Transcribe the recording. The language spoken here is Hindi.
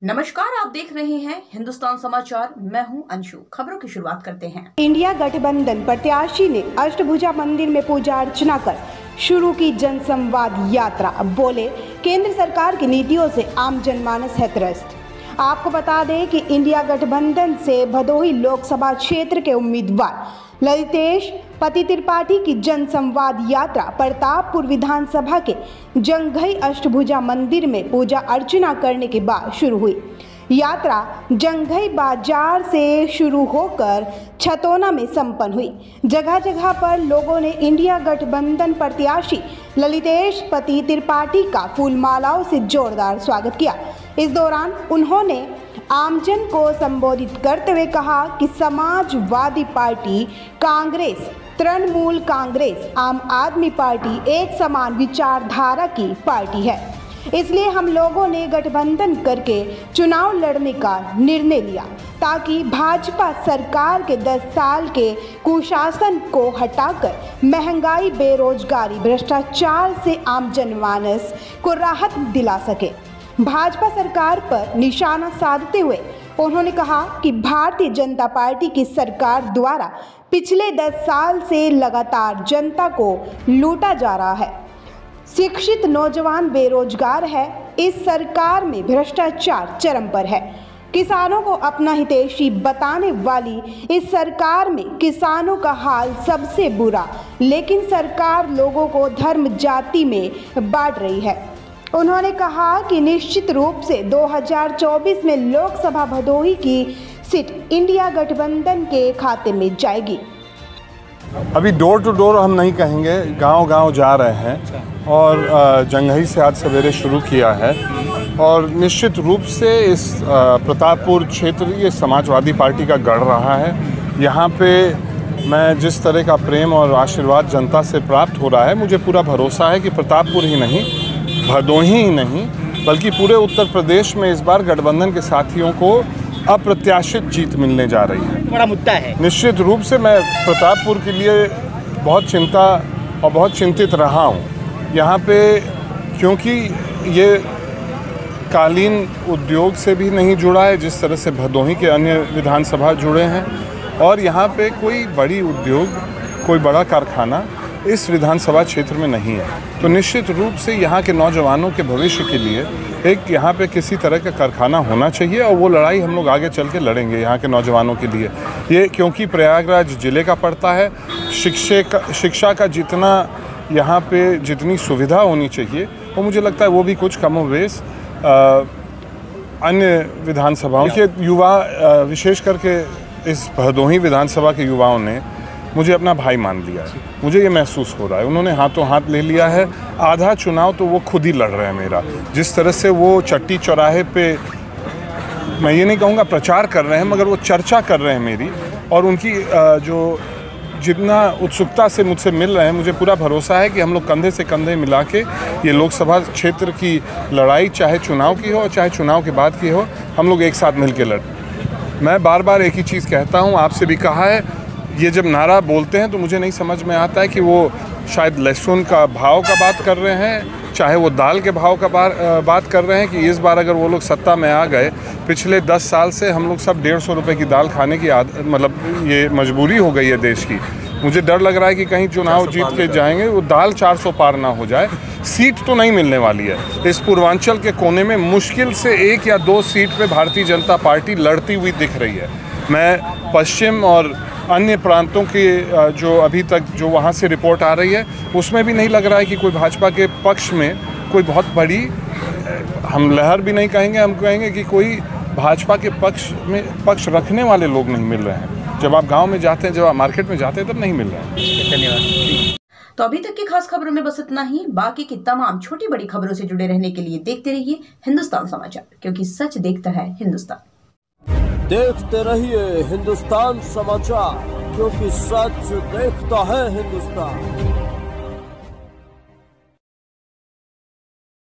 नमस्कार, आप देख रहे हैं हिंदुस्तान समाचार। मैं हूं अंशु। खबरों की शुरुआत करते हैं। इंडिया गठबंधन प्रत्याशी ने अष्टभुजा मंदिर में पूजा अर्चना कर शुरू की जनसंवाद यात्रा। बोले, केंद्र सरकार की नीतियों से आम जनमानस है त्रस्त। आपको बता दें कि इंडिया गठबंधन से भदोही लोकसभा क्षेत्र के उम्मीदवार ललितेश पति त्रिपाठी की जनसंवाद यात्रा प्रतापपुर विधानसभा के जंघई अष्टभुजा मंदिर में पूजा अर्चना करने के बाद शुरू हुई। यात्रा जंघई बाजार से शुरू होकर छतौना में संपन्न हुई। जगह जगह पर लोगों ने इंडिया गठबंधन प्रत्याशी ललितेश पति त्रिपाठी का फूलमालाओं से जोरदार स्वागत किया। इस दौरान उन्होंने आमजन को संबोधित करते हुए कहा कि समाजवादी पार्टी कांग्रेस, तृणमूल कांग्रेस, आम आदमी पार्टी एक समान विचारधारा की पार्टी है, इसलिए हम लोगों ने गठबंधन करके चुनाव लड़ने का निर्णय लिया ताकि भाजपा सरकार के 10 साल के कुशासन को हटाकर महंगाई, बेरोजगारी, भ्रष्टाचार से आम जनमानस को राहत दिला सके। भाजपा सरकार पर निशाना साधते हुए उन्होंने कहा कि भारतीय जनता पार्टी की सरकार द्वारा पिछले 10 साल से लगातार जनता को लूटा जा रहा है। शिक्षित नौजवान बेरोजगार है। इस सरकार में भ्रष्टाचार चरम पर है। किसानों को अपना हितैषी बताने वाली इस सरकार में किसानों का हाल सबसे बुरा, लेकिन सरकार लोगों को धर्म जाति में बांट रही है। उन्होंने कहा कि निश्चित रूप से 2024 में लोकसभा भदोही की सीट इंडिया गठबंधन के खाते में जाएगी। अभी डोर टू डोर हम नहीं कहेंगे, गांव-गांव जा रहे हैं और जंघई से आज सवेरे शुरू किया है और निश्चित रूप से इस प्रतापपुर क्षेत्र ये समाजवादी पार्टी का गढ़ रहा है। यहाँ पे मैं जिस तरह का प्रेम और आशीर्वाद जनता से प्राप्त हो रहा है, मुझे पूरा भरोसा है कि प्रतापपुर ही नहीं, भदोही ही नहीं, बल्कि पूरे उत्तर प्रदेश में इस बार गठबंधन के साथियों को अप्रत्याशित जीत मिलने जा रही है। बड़ा मुद्दा है। निश्चित रूप से मैं प्रतापपुर के लिए बहुत चिंता और बहुत चिंतित रहा हूँ यहाँ पे, क्योंकि ये कालीन उद्योग से भी नहीं जुड़ा है जिस तरह से भदोही के अन्य विधानसभा जुड़े हैं, और यहाँ पे कोई बड़ी उद्योग, कोई बड़ा कारखाना इस विधानसभा क्षेत्र में नहीं है। तो निश्चित रूप से यहाँ के नौजवानों के भविष्य के लिए एक यहाँ पे किसी तरह का कारखाना होना चाहिए और वो लड़ाई हम लोग आगे चल के लड़ेंगे यहाँ के नौजवानों के लिए। ये क्योंकि प्रयागराज जिले का पड़ता है, शिक्षा का जितना यहाँ पे जितनी सुविधा होनी चाहिए वो मुझे लगता है वो भी कुछ कमोबेश अन्य विधानसभाओं के युवा, विशेष करके इस भदोही विधानसभा के युवाओं ने मुझे अपना भाई मान लिया है। मुझे ये महसूस हो रहा है, उन्होंने हाथों हाथ ले लिया है। आधा चुनाव तो वो खुद ही लड़ रहे हैं मेरा। जिस तरह से वो चट्टी चौराहे पे, मैं ये नहीं कहूँगा प्रचार कर रहे हैं, मगर वो चर्चा कर रहे हैं मेरी, और उनकी जो जितना उत्सुकता से मुझसे मिल रहे हैं, मुझे पूरा भरोसा है कि हम लोग कंधे से कंधे मिला के ये लोकसभा क्षेत्र की लड़ाई, चाहे चुनाव की हो चाहे चुनाव के बाद की हो, हम लोग एक साथ मिल के लड़। मैं बार बार एक ही चीज़ कहता हूँ, आपसे भी कहा है, ये जब नारा बोलते हैं तो मुझे नहीं समझ में आता है कि वो शायद लहसुन का भाव का बात कर रहे हैं, चाहे वो दाल के भाव का बात कर रहे हैं कि इस बार अगर वो लोग सत्ता में आ गए, पिछले 10 साल से हम लोग सब 150 रुपये की दाल खाने की मतलब ये मजबूरी हो गई है देश की। मुझे डर लग रहा है कि कहीं चुनाव जीत के जाएंगे वो दाल 400 पार ना हो जाए। सीट तो नहीं मिलने वाली है। इस पूर्वांचल के कोने में मुश्किल से 1 या 2 सीट पे भारतीय जनता पार्टी लड़ती हुई दिख रही है। मैं पश्चिम और अन्य प्रांतों के जो अभी तक जो वहाँ से रिपोर्ट आ रही है, उसमें भी नहीं लग रहा है कि कोई भाजपा के पक्ष में कोई बहुत बड़ी, हम लहर भी नहीं कहेंगे, हम कहेंगे कि कोई भाजपा के पक्ष रखने वाले लोग नहीं मिल रहे हैं। जब आप गांव में जाते हैं, जब आप मार्केट में जाते हैं, तब नहीं मिल रहे हैं। धन्यवाद। तो अभी तक की खास खबरों में बस इतना ही। बाकी की तमाम छोटी बड़ी खबरों से जुड़े रहने के लिए देखते रहिए हिंदुस्तान समाचार, क्योंकि सच देखता है हिंदुस्तान। देखते रहिए हिंदुस्तान समाचार, क्योंकि सच देखता है हिंदुस्तान।